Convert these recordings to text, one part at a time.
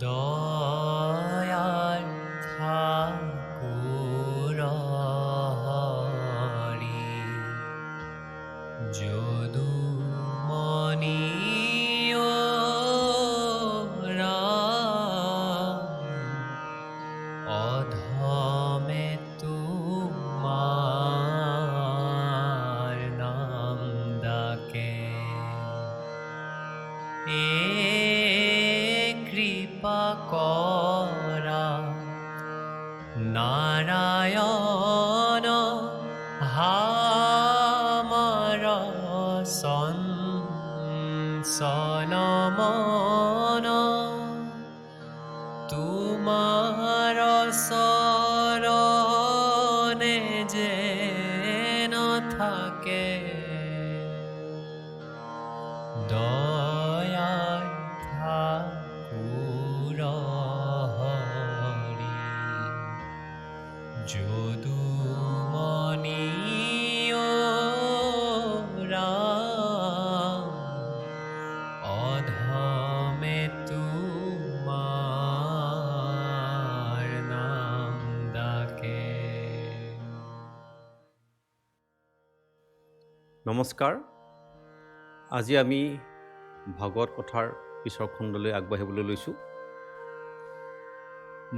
দয়াল ঠাকুর হরি যদুমণি অধমে তোমার নাম ডাকে এ কৃপা করা নারায়ণ হামার সনমন তোমার শরণে যেন থাকে দয়াল ঠাকুর হরি যদুমণি অধমে তোমার নাম ডাকে। নমস্কাৰ। আজি আমি ভাগৱত কথাৰ পিছৰ খণ্ডলৈ আগবাঢ়িবলৈ লৈছোঁ।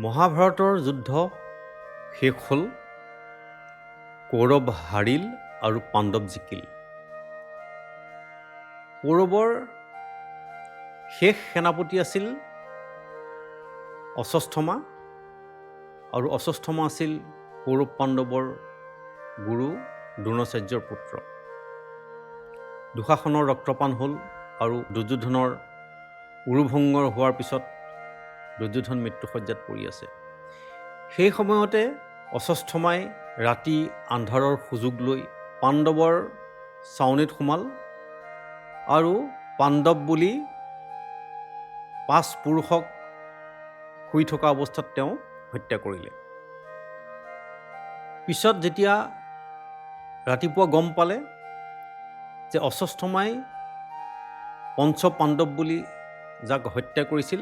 মহাভাৰতৰ যুদ্ধ শেষ হ'ল। কৌৰৱ হাৰিল আৰু পাণ্ডৱ জিকিল। কৌৰৱৰ শেষ সেনাপতি আছিল অশ্বত্থামা, আৰু অশ্বত্থামা আছিল কৌৰৱ পাণ্ডৱৰ গুৰু দ্ৰোণাচাৰ্যৰ পুত্ৰ। দুঃশাসনৰ ৰক্তপান হ'ল আৰু দুৰ্যোধনৰ উৰুভংগৰ হোৱাৰ পিছত দুৰ্যোধন মৃত্যুশয্যাত পৰি আছে। সেই সময়তে অশ্বত্থামাই ৰাতি আন্ধাৰৰ সুযোগ লৈ পাণ্ডৱৰ ছাউনীত সোমাল আৰু পাণ্ডৱ বুলি 5 পুৰুষক শুই থকা অৱস্থাত তেওঁ হত্যা কৰিলে। পিছত যেতিয়া ৰাতিপুৱা গম পালে যে অশ্বত্থামাই পঞ্চ পাণ্ডৱ বুলি যাক হত্যা কৰিছিল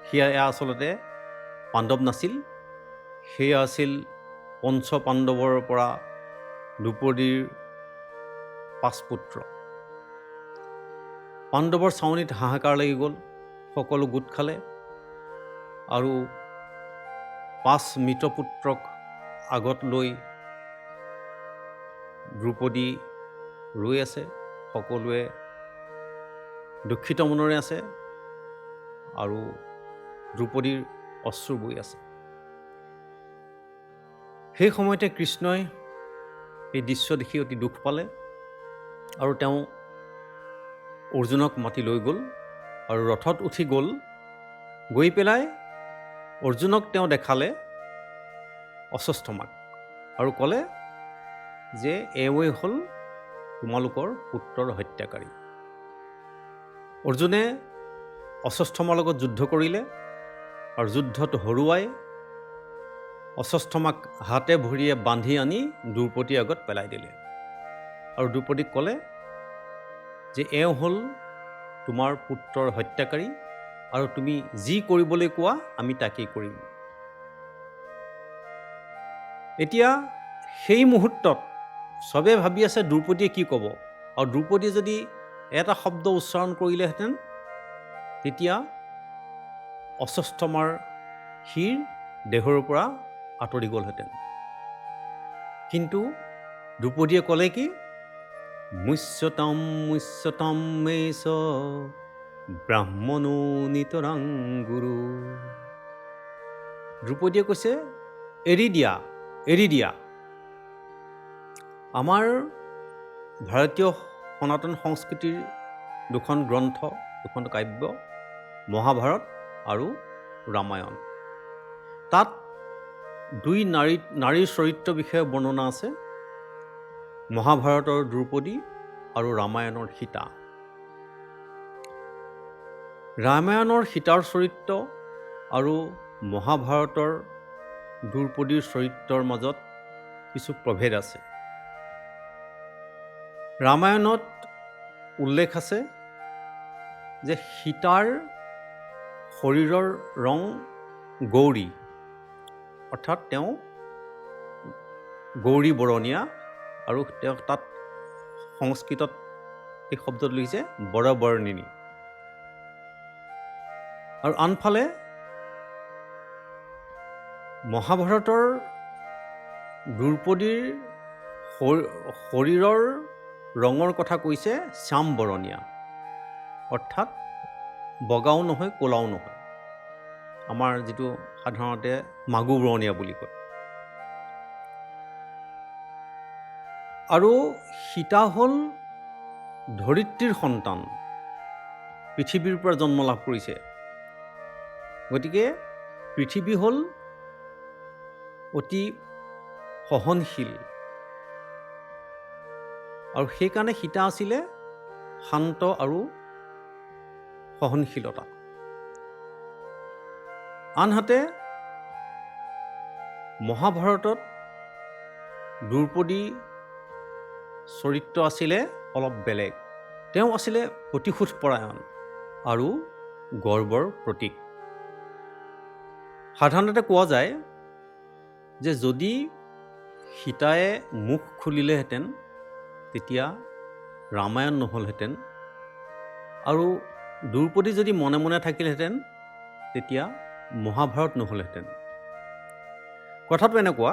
সেয়া আচলতে পাণ্ডৱ নাছিল, সেয়া আছিল পঞ্চ পাণ্ডৱৰ পৰা দ্ৰুপদীৰ 5 পুত্ৰ। পাণ্ডৱৰ ছাউনীত হাহাকাৰ লাগি গ'ল, সকলো গোট খালে আৰু 5 মৃতপুত্ৰক আগত লৈ দ্ৰুপদী ৰৈ আছে। সকলোৱে দুখিত মনেৰে আছে আৰু দ্ৰুপদীৰ অশ্ৰু বৈ আছে। সেই সময়তে কৃষ্ণই এই দৃশ্য দেখি অতি দুখ পালে আৰু তেওঁ অৰ্জুনক মাতি লৈ গ'ল আৰু ৰথত উঠি গ'ল। গৈ পেলাই অৰ্জুনক তেওঁ দেখালে অশ্বত্থামাক আৰু ক'লে যে এওঁৱেই হ'ল তোমালোকৰ পুত্ৰৰ হত্যাকাৰী। অৰ্জুনে অশ্বত্থামাৰ লগত যুদ্ধ কৰিলে আৰু যুদ্ধত হৰুৱাই অশ্বত্থামাক হাতে ভৰিয়ে বান্ধি আনি দ্ৰৌপদীৰ আগত পেলাই দিলে আৰু দ্ৰৌপদীক ক'লে যে এওঁ হ'ল তোমাৰ পুত্ৰৰ হত্যাকাৰী আৰু তুমি যি কৰিবলৈ কোৱা আমি তাকেই কৰিম। এতিয়া সেই মুহূৰ্তত চবে ভাবি আছে দ্ৰৌপদীয়ে কি ক'ব, আৰু দ্ৰৌপদীয়ে যদি এটা শব্দ উচ্চাৰণ কৰিলেহেঁতেন তেতিয়া অশ্বত্থামাৰ শিৰ দেহৰ পৰা আঁতৰি গ'লহেঁতেন। কিন্তু দ্ৰৌপদীয়ে ক'লে কি, মুচ্যতাম মুচ্যতাম মেষ ব্ৰাহ্মণো নিতৰাং গুৰু। দ্ৰৌপদীয়ে কৈছে এৰি দিয়া, এৰি দিয়া। আমাৰ ভাৰতীয় সনাতন সংস্কৃতিৰ দুখন গ্ৰন্থ, দুখন কাব্য, মহাভাৰত আৰু ৰামায়ণ। তাত 2 নাৰীৰ চৰিত্ৰৰ বিষয়ে বৰ্ণনা আছে, মহাভাৰতৰ দ্ৰৌপদী আৰু ৰামায়ণৰ সীতা। ৰামায়ণৰ সীতাৰ চৰিত্ৰ আৰু মহাভাৰতৰ দ্ৰৌপদীৰ চৰিত্ৰৰ মাজত কিছু প্ৰভেদ আছে। ৰামায়ণত উল্লেখ আছে যে সীতাৰ শৰীৰৰ ৰং গৌৰী, অৰ্থাৎ তেওঁ গৌৰী বৰণীয়া, আৰু তেওঁ তাত সংস্কৃতত এই শব্দটো লিখিছে বৰবৰ্ণিনী। আৰু আনফালে মহাভাৰতৰ দ্ৰৌপদীৰ শৰীৰৰ ৰঙৰ কথা কৈছে শ্যাম বৰণীয়া, অৰ্থাৎ বগাও নহয় ক'লাও নহয়, আমাৰ যিটো সাধাৰণতে মাগু বৰণীয়া বুলি কয়। আৰু সীতা হ'ল ধৰিত্ৰীৰ সন্তান, পৃথিৱীৰ পৰা জন্ম লাভ কৰিছে। গতিকে পৃথিৱী হ'ল অতি সহনশীল, আৰু সেইকাৰণে সীতা আছিলে শান্ত আৰু সহনশীলতা। আনহাতে মহাভাৰতত দ্ৰৌপদী চৰিত্ৰ আছিলে অলপ বেলেগ। তেওঁ আছিলে প্ৰতিশোধপৰায়ণ আৰু গৰ্বৰ প্ৰতীক। সাধাৰণতে কোৱা যায় যে যদি সীতায়ে মুখ খুলিলেহেঁতেন তেতিয়া ৰামায়ণ নহ'লহেঁতেন, আৰু দ্ৰৌপদী যদি মনে মনে থাকিলহেঁতেন তেতিয়া মহাভাৰত নহ'লহেঁতেন। কথাটো এনেকুৱা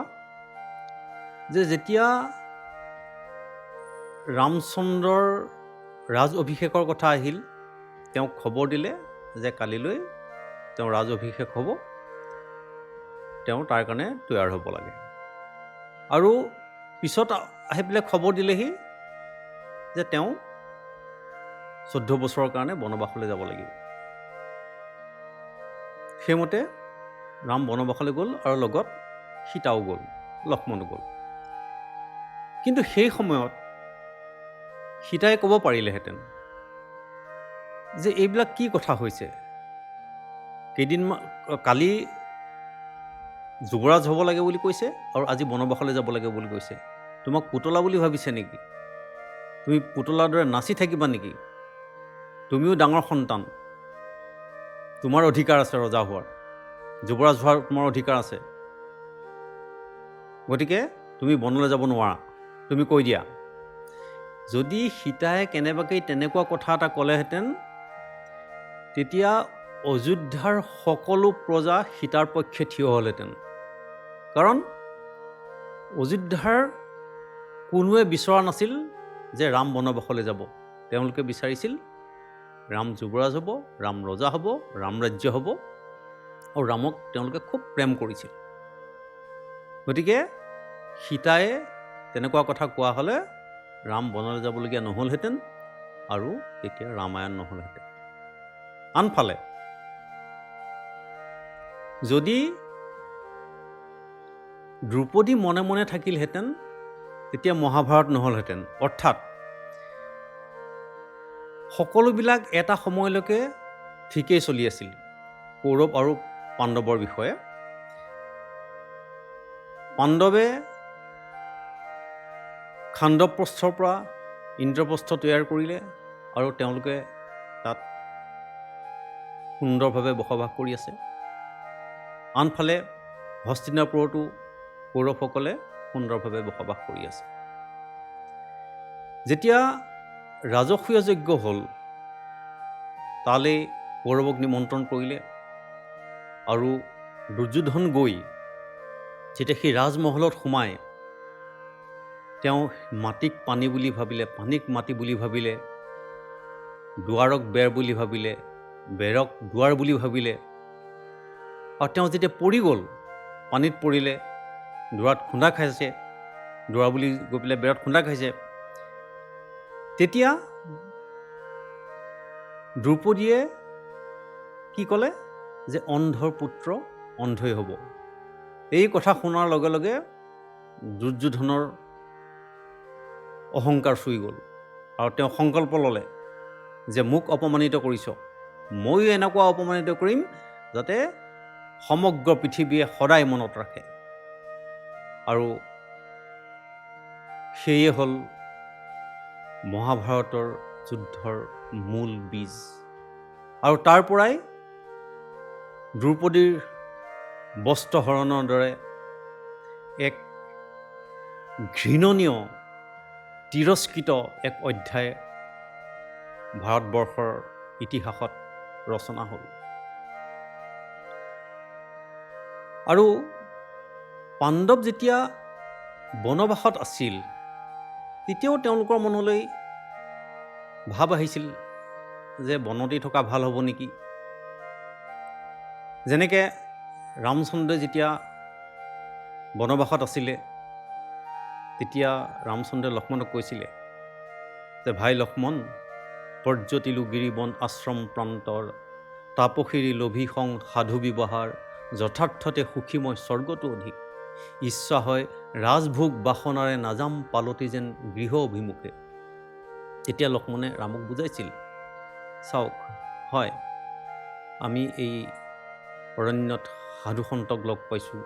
যে যেতিয়া ৰামচন্দ্ৰৰ ৰাজ অভিষেকৰ কথা আহিল, তেওঁক খবৰ দিলে যে কালিলৈ তেওঁ ৰাজ অভিষেক হ'ব, তেওঁ তাৰ কাৰণে তৈয়াৰ হ'ব লাগে। আৰু পিছত আহি পেলাই খবৰ দিলেহি যে তেওঁ 14 বছৰৰ কাৰণে বনবাসলৈ যাব লাগিব। সেইমতে ৰাম বনবাসলৈ গ'ল, আৰু লগত সীতাও গ'ল, লক্ষ্মণো গ'ল। কিন্তু সেই সময়ত সীতাই ক'ব পাৰিলেহেঁতেন যে এইবিলাক কি কথা হৈছে, কালি যুৱৰাজ হ'ব লাগে বুলি কৈছে আৰু আজি বনবাসলৈ যাব লাগে বুলি কৈছে। তোমাক পুতলা বুলি ভাবিছে নেকি? তুমি পুতলাৰ দৰে নাচি থাকিবা নেকি? তুমিও ডাঙৰ সন্তান, তোমাৰ অধিকাৰ আছে ৰজা হোৱাৰ, যুৱৰাজ হোৱাৰ তোমাৰ অধিকাৰ আছে। গতিকে তুমি বনলৈ যাব নোৱাৰা, তুমি কৈ দিয়া। যদি সীতাই কেনেবাকৈ তেনেকুৱা কথা এটা ক'লেহেঁতেন তেতিয়া অযোধ্যাৰ সকলো প্ৰজা সীতাৰ পক্ষে থিয় হ'লহেঁতেন। কাৰণ অযোধ্যাৰ কোনোৱে বিচৰা নাছিল যে ৰাম বনবাসলৈ যাব। তেওঁলোকে বিচাৰিছিল ৰাম যুৱৰাজ হ'ব, ৰাম ৰজা হ'ব, ৰাম ৰাজ্য হ'ব, আৰু ৰামক তেওঁলোকে খুব প্ৰেম কৰিছিল। গতিকে সীতায়ে তেনেকুৱা কথা কোৱা হ'লে ৰাম বনলৈ যাবলগীয়া নহ'লহেঁতেন, আৰু তেতিয়া ৰামায়ণ নহ'লহেঁতেন। আনফালে যদি দ্ৰৌপদী মনে মনে থাকিলহেঁতেন তেতিয়া মহাভাৰত নহ'লহেঁতেন। অৰ্থাৎ সকলোবিলাক এটা সময়লৈকে ঠিকেই চলি আছিল কৌৰৱ আৰু পাণ্ডৱৰ বিষয়ে। পাণ্ডৱে খাণ্ডৱপ্ৰস্থৰ পৰা ইন্দ্ৰপ্ৰস্থ তৈয়াৰ কৰিলে, আৰু তেওঁলোকে তাত সুন্দৰভাৱে বসবাস কৰি আছে। আনফালে হস্তিনাপুৰতো কৌৰৱসকলে সুন্দৰভাৱে বসবাস কৰি আছে। যেতিয়া ৰাজসূয় যজ্ঞ হ'ল, তালৈ কৌৰৱক নিমন্ত্ৰণ কৰিলে, আৰু দুৰ্যোধন গৈ যেতিয়া সেই ৰাজমহলত সোমাই তেওঁ মাটিক পানী বুলি ভাবিলে, পানীক মাটি বুলি ভাবিলে, দুৱাৰক বেৰ বুলি ভাবিলে, বেৰক দুৱাৰ বুলি ভাবিলে, আৰু তেওঁ যেতিয়া পৰি গ'ল, পানীত পৰিলে, দুৱাৰত খুন্দা খাইছে, দুৱাৰ বুলি গৈ পেলাই বেৰত খুন্দা খাইছে, তেতিয়া দ্ৰৌপদীয়ে কি ক'লে যে অন্ধৰ পুত্ৰ অন্ধই হ'ব। এই কথা শুনাৰ লগে লগে দুৰ্যোধনৰ অহংকাৰ চুই গ'ল, আৰু তেওঁ সংকল্প ল'লে যে মোক অপমানিত কৰিছ, ময়ো এনেকুৱা অপমানিত কৰিম যাতে সমগ্ৰ পৃথিৱীয়ে সদায় মনত ৰাখে। আৰু সেয়ে হ'ল মহাভাৰতৰ যুদ্ধৰ মূল বীজ। আৰু তাৰ পৰাই দ্ৰৌপদীৰ বস্ত্ৰহৰণৰ দৰে এক ঘৃণনীয় তিৰস্কৃত এক অধ্যায় ভাৰতবৰ্ষৰ ইতিহাসত ৰচনা হ'ল। আৰু পাণ্ডৱ যেতিয়া বনবাসত আছিল তেতিয়াও তেওঁলোকৰ মনলৈ ভাৱ আহিছিল যে বনতেই থকা ভাল হ'ব নেকি। যেনেকৈ ৰামচন্দ্ৰই যেতিয়া বনবাসত আছিলে তেতিয়া ৰামচন্দ্ৰই লক্ষ্মণক কৈছিলে যে ভাই লক্ষ্মণ, পৰ্যতিলো গিৰিবন আশ্ৰম প্ৰান্তৰ, তাপসিৰি লোভী সং সাধু ব্যৱহাৰ, যথাৰ্থতে সুখী মই স্বৰ্গতো অধিক, ইচ্ছা হয় ৰাজভোগ বাসনাৰে নাযাম পালতি যেন গৃহ অভিমুখে। তেতিয়া লক্ষ্মণে ৰামক বুজাইছিল, চাওক হয় আমি এই অৰণ্যত সাধুসন্তক লগ পাইছোঁ,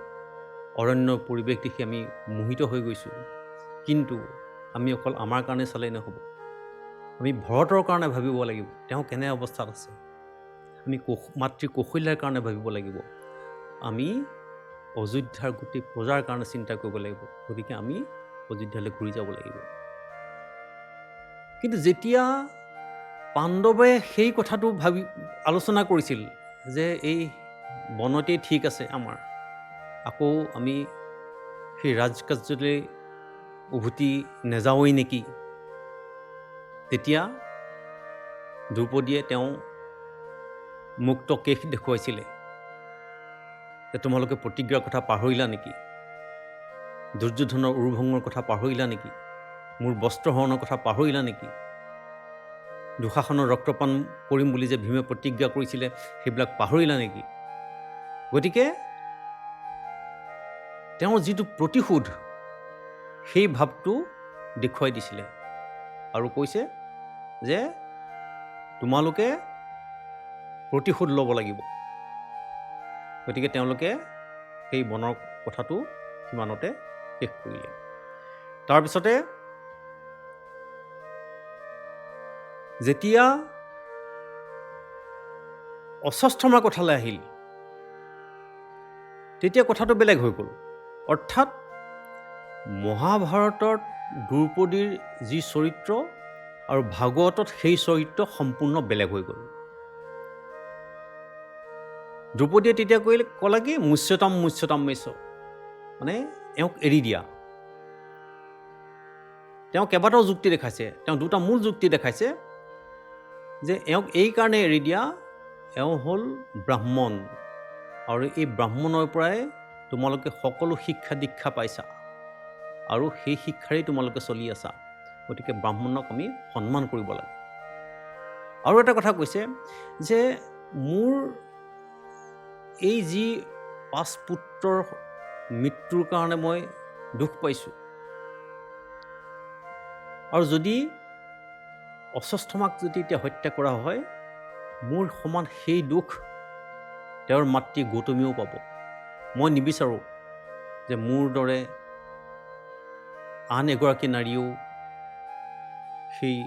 অৰণ্যৰ পৰিৱেশ দেখি আমি মোহিত হৈ গৈছোঁ, কিন্তু আমি অকল আমাৰ কাৰণে চালেই নহ'ব, আমি ভৰতৰ কাৰণে ভাবিব লাগিব তেওঁ কেনে অৱস্থাত আছে, আমি মাতৃ কৌশল্যাৰ কাৰণে ভাবিব লাগিব, আমি অযোধ্যাৰ গোটেই প্ৰজাৰ কাৰণে চিন্তা কৰিব লাগিব, গতিকে আমি অযোধ্যালৈ ঘূৰি যাব লাগিব। কিন্তু যেতিয়া পাণ্ডৱে সেই কথাটো আলোচনা কৰিছিল যে এই বনতেই ঠিক আছে আমাৰ, আকৌ আমি সেই ৰাজকাৰ্যলৈ উভতি নাযাওঁৱেই নেকি, তেতিয়া দ্ৰৌপদীয়ে তেওঁ মুক্ত কেশ দেখুৱাইছিলে যে তোমালোকে প্ৰতিজ্ঞাৰ কথা পাহৰিলা নেকি, দুৰ্যোধনৰ উৰুভংগৰ কথা পাহৰিলা নেকি, মোৰ বস্ত্ৰহৰণৰ কথা পাহৰিলা নেকি, দুঃশাসনৰ ৰক্তপান কৰিম বুলি যে ভীমে প্ৰতিজ্ঞা কৰিছিলে সেইবিলাক পাহৰিলা নেকি। গতিকে তেওঁৰ যিটো প্ৰতিশোধ সেই ভাৱটো দেখুৱাই দিছিলে আৰু কৈছে যে তোমালোকে প্ৰতিশোধ ল'ব লাগিব। গতিকে তেওঁলোকে সেই বনৰ কথাটো সিমানতে শেষ কৰিলে। তাৰপিছতে যেতিয়া অশ্বত্থামাৰ কথালৈ আহিল তেতিয়া কথাটো বেলেগ হৈ গ'ল। অৰ্থাৎ মহাভাৰতত দ্ৰৌপদীৰ যি চৰিত্ৰ আৰু ভাগৱতত সেই চৰিত্ৰ সম্পূৰ্ণ বেলেগ হৈ গ'ল। দ্ৰৌপদীয়ে তেতিয়া ক'লে কি মুচ্যতাম মেছ, মানে এওঁক এৰি দিয়া। তেওঁ কেইবাটাও যুক্তি দেখাইছে, তেওঁ দুটা মূল যুক্তি দেখাইছে যে এওঁক এই কাৰণে এৰি দিয়া, এওঁ হ'ল ব্ৰাহ্মণ আৰু এই ব্ৰাহ্মণৰ পৰাই তোমালোকে সকলো শিক্ষা দীক্ষা পাইছা আৰু সেই শিক্ষাৰেই তোমালোকে চলি আছা, গতিকে ব্ৰাহ্মণক আমি সন্মান কৰিব লাগে। আৰু এটা কথা কৈছে যে মোৰ এই যি 5 পুত্ৰৰ মৃত্যুৰ কাৰণে মই দুখ পাইছোঁ, আৰু যদি অশ্বত্থামাক যদি এতিয়া হত্যা কৰা হয় মোৰ সমান সেই দুখ তেওঁৰ মাতৃ গৌতমীও পাব। মই নিবিচাৰোঁ যে মোৰ দৰে আন এগৰাকী নাৰীয়েও সেই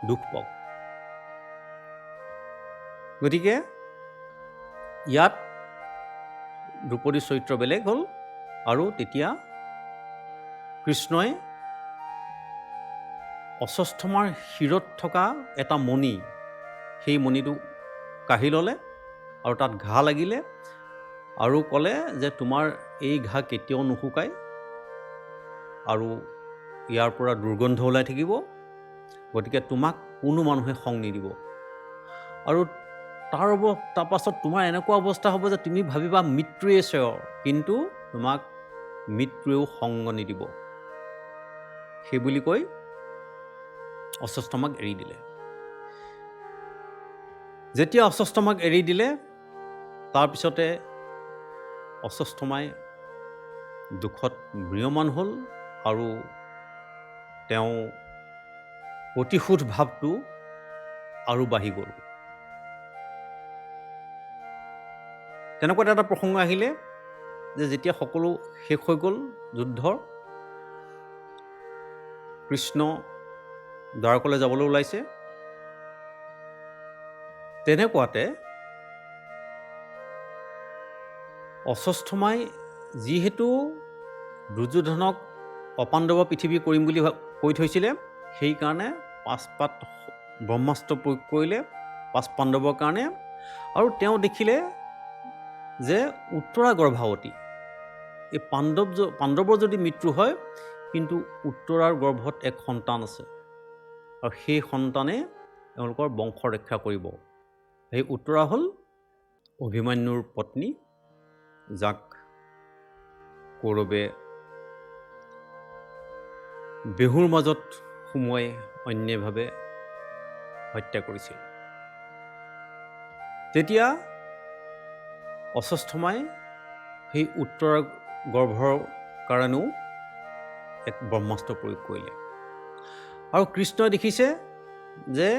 দুখ পাওক। গতিকে ইয়াত দ্ৰৌপদীৰ চৰিত্ৰ বেলেগ হ'ল আৰু তেতিয়া কৃষ্ণই অশ্বত্থামাৰ শিৰত থকা এটা মণি, সেই মণিটো কাঢ়ি ল'লে আৰু তাত ঘা লাগিলে আৰু ক'লে যে তোমাৰ এই ঘা কেতিয়াও নুশুকায় আৰু ইয়াৰ পৰা দুৰ্গন্ধ ওলাই থাকিব, গতিকে তোমাক কোনো মানুহে সং নিদিব। আৰু তাৰপাছত তোমাৰ এনেকুৱা অৱস্থা হ'ব যে তুমি ভাবিবা মৃত্যুৱে শ্ৰেয়, কিন্তু তোমাক মৃত্যুৱেও সংগ নিদিব। সেই বুলি কৈ অশ্বত্থামাক এৰি দিলে। যেতিয়া অশ্বত্থামাক এৰি দিলে তাৰপিছতে অশ্বত্থামাই দুখত ম্ৰিয়মান হ'ল আৰু তেওঁ প্ৰতিশোধ ভাৱটো আৰু বাঢ়ি গ'ল। তেনেকুৱা এটা প্ৰসংগ আহিলে যে যেতিয়া সকলো শেষ হৈ গ'ল যুদ্ধৰ, কৃষ্ণ দ্বাৰকলৈ যাবলৈ ওলাইছে, তেনেকুৱাতে অশ্বস্থমাই যিহেতু দুৰ্যোধনক অপাণ্ডৱ পৃথিৱী কৰিম বুলি কৈ থৈছিলে, সেইকাৰণে 5 পাত ব্ৰহ্মাস্ত্ৰ প্ৰয়োগ কৰিলে 5 পাণ্ডৱৰ কাৰণে। আৰু তেওঁ দেখিলে যে উত্তৰা গৰ্ভাৱতী, এই পাণ্ডৱৰ যদি মৃত্যু হয়, কিন্তু উত্তৰাৰ গৰ্ভত এক সন্তান আছে, আৰু সেই সন্তানে তেওঁলোকৰ বংশ ৰক্ষা কৰিব। সেই উত্তৰা হ'ল অভিমন্যুৰ পত্নী, যাক কৌৰৱে বেহুৰ মাজত সোমোৱাই অন্যায়ভাৱে হত্যা কৰিছিল। তেতিয়া অশ্বস্থমাই সেই উত্তৰা গৰ্ভৰ কাৰণেও এক ব্ৰহ্মাস্ত্ৰ প্ৰয়োগ কৰিলে। আৰু কৃষ্ণই দেখিছে যে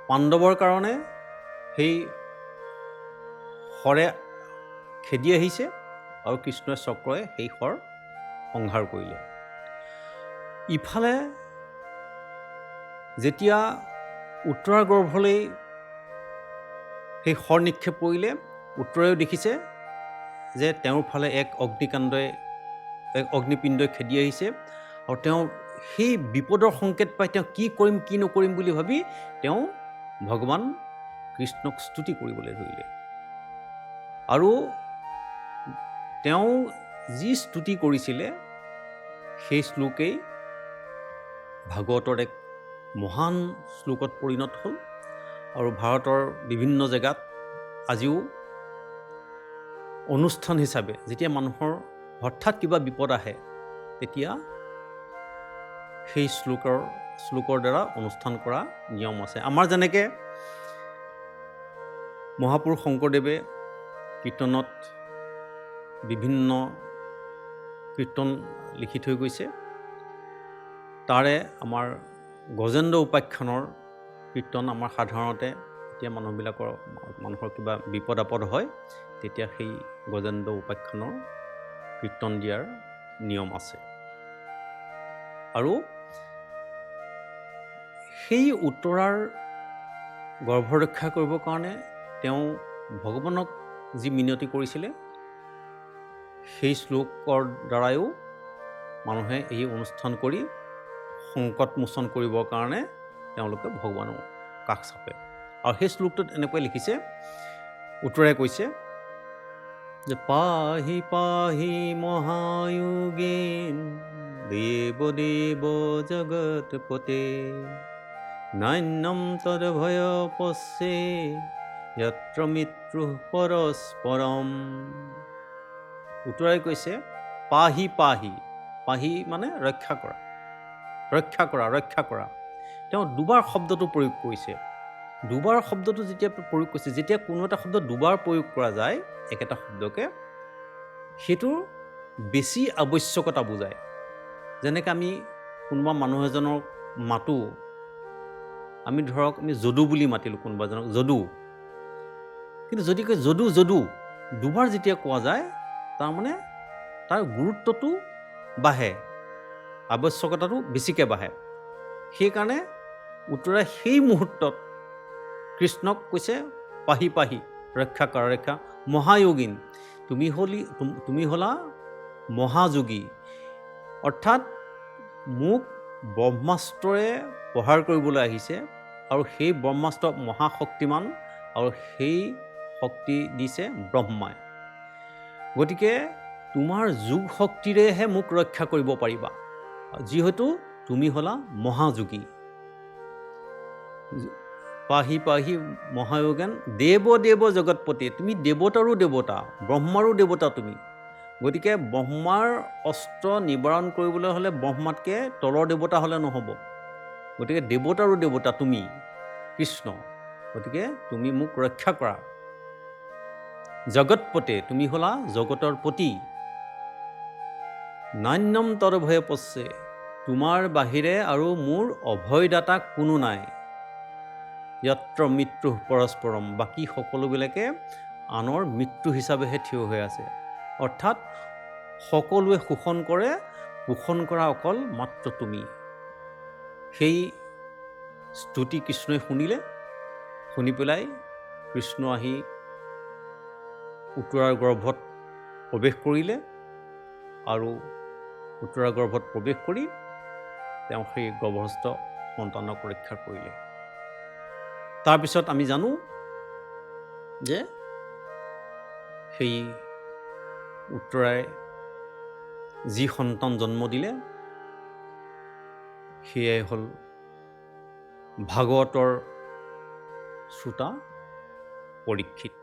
পাণ্ডৱৰ কাৰণে সেই শৰে খেদি আহিছে, আৰু কৃষ্ণই চক্ৰই সেই শৰ সংহাৰ কৰিলে। ইফালে যেতিয়া উত্তৰাৰ গৰ্ভলৈ সেই শৰ নিক্ষেপ কৰিলে, উত্তৰায়ো দেখিছে যে তেওঁৰ ফালে এক অগ্নিপিণ্ডই খেদি আহিছে, আৰু তেওঁ সেই বিপদৰ সংকেত পাই তেওঁ কি কৰিম কি নকৰিম বুলি ভাবি তেওঁ ভগৱান কৃষ্ণক স্তুতি কৰিবলৈ ধৰিলে। আৰু তেওঁ যি স্তুতি কৰিছিলে সেই শ্লোকেই ভাগৱতৰ এক মহান শ্লোকত পৰিণত হ'ল। আৰু ভাৰতৰ বিভিন্ন জেগাত আজিও অনুষ্ঠান হিচাপে যেতিয়া মানুহৰ হঠাৎ কিবা বিপদ আহে, তেতিয়া সেই শ্লোকৰ দ্বাৰা অনুষ্ঠান কৰা নিয়ম আছে। আমাৰ যেনেকৈ মহাপুৰুষ শংকৰদেৱে কীৰ্তনত বিভিন্ন কীৰ্তন লিখি থৈ গৈছে, তাৰে আমাৰ গজেন্দ্ৰ উপাখ্যানৰ কীৰ্তন আমাৰ সাধাৰণতে যেতিয়া মানুহৰ কিবা বিপদ আপদ হয়, তেতিয়া সেই গজেন্দ্ৰ উপাখ্যানৰ কীৰ্তন দিয়াৰ নিয়ম আছে। আৰু সেই উত্তৰাৰ গৰ্ভ ৰক্ষা কৰিবৰ কাৰণে তেওঁ ভগৱানক যি মিনতি কৰিছিলে, সেই শ্লোকৰ দ্বাৰাও মানুহে এই অনুষ্ঠান কৰি সংকট মোচন কৰিবৰ কাৰণে তেওঁলোকে ভগৱানৰ কাষ চাপে। আৰু সেই শ্লোকটোত এনেকৈ লিখিছে, উত্তৰাই কৈছে যে পাহি পাহি মহায়োগীন দেৱ দেৱ জগৎপতে নান্যম তদভয় পশ্যে যত্ৰ মৃত্যু পৰস্পৰম। উত্তৰাই কৈছে পাহি পাহি, পাহি মানে ৰক্ষা কৰা, ৰক্ষা কৰা, ৰক্ষা কৰা। তেওঁ দুবাৰ শব্দটো প্ৰয়োগ কৰিছে। দুবাৰ শব্দটো যেতিয়া প্ৰয়োগ কৰিছে, যেতিয়া কোনো এটা শব্দ দুবাৰ প্ৰয়োগ কৰা যায় একেটা শব্দকে, সেইটোৰ বেছি আৱশ্যকতা বুজায়। যেনেকৈ আমি কোনোবা মানুহ এজনক মাতো, আমি ধৰক আমি যদু বুলি মাতিলোঁ কোনোবা এজনক, যদু। কিন্তু যদি কয় যদু যদু দুবাৰ যেতিয়া কোৱা যায়, তাৰমানে তাৰ গুৰুত্বটো বাঢ়ে, আৱশ্যকতাটো বেছিকৈ বাঢ়ে। সেইকাৰণে উত্তৰাই সেই মুহূৰ্তত কৃষ্ণক কৈছে পাহি পাহি, ৰক্ষা কৰা, ৰক্ষা। মহায়োগীন, তুমি হ'লা মহাযোগী, অৰ্থাৎ মোক ব্ৰহ্মাস্ত্ৰৰে প্ৰহাৰ কৰিবলৈ আহিছে, আৰু সেই ব্ৰহ্মাস্ত্ৰ মহাশক্তিমান, আৰু সেই শক্তি দিছে ব্ৰহ্মাই। গতিকে তোমাৰ যোগ শক্তিৰেহে মোক ৰক্ষা কৰিব পাৰিবা, যিহেতু তুমি হ'লা মহাযোগী। পাহি পাহি মহায়োগেন দেৱ দেৱ জগৎপতি, তুমি দেৱতাৰো দেৱতা, ব্ৰহ্মাৰো দেৱতা তুমি। গতিকে ব্ৰহ্মাৰ অস্ত্ৰ নিবাৰণ কৰিবলৈ হ'লে ব্ৰহ্মাতকৈ তলৰ দেৱতা হ'লে নহ'ব। গতিকে দেৱতাৰো দেৱতা তুমি কৃষ্ণ, গতিকে তুমি মোক ৰক্ষা কৰা। জগৎপতে, তুমি হ'লা জগতৰ পতি। নান্যম তদভয় পশ্যে, তোমাৰ বাহিৰে আৰু মোৰ অভয়দাতা কোনো নাই। যত্ৰ মৃত্যু পৰস্পৰম, বাকী সকলোবিলাকে আনৰ মৃত্যু হিচাপেহে থিয় হৈ আছে। অৰ্থাৎ সকলোৱে শোষণ কৰে, পোষণ কৰা অকল মাত্ৰ তুমি। সেই স্তুতি কৃষ্ণই শুনিলে, শুনি পেলাই কৃষ্ণ আহি উত্তৰাৰ গৰ্ভত প্ৰৱেশ কৰিলে আৰু উত্তৰাৰ গৰ্ভত প্ৰৱেশ কৰি তেওঁ সেই গৰ্ভস্থ সন্তানক ৰক্ষা কৰিলে। তাৰপিছত আমি জানো যে সেই উত্তৰাই যি সন্তান জন্ম দিলে সেয়াই হ'ল ভাগৱতৰ শ্ৰোতা পৰীক্ষিত।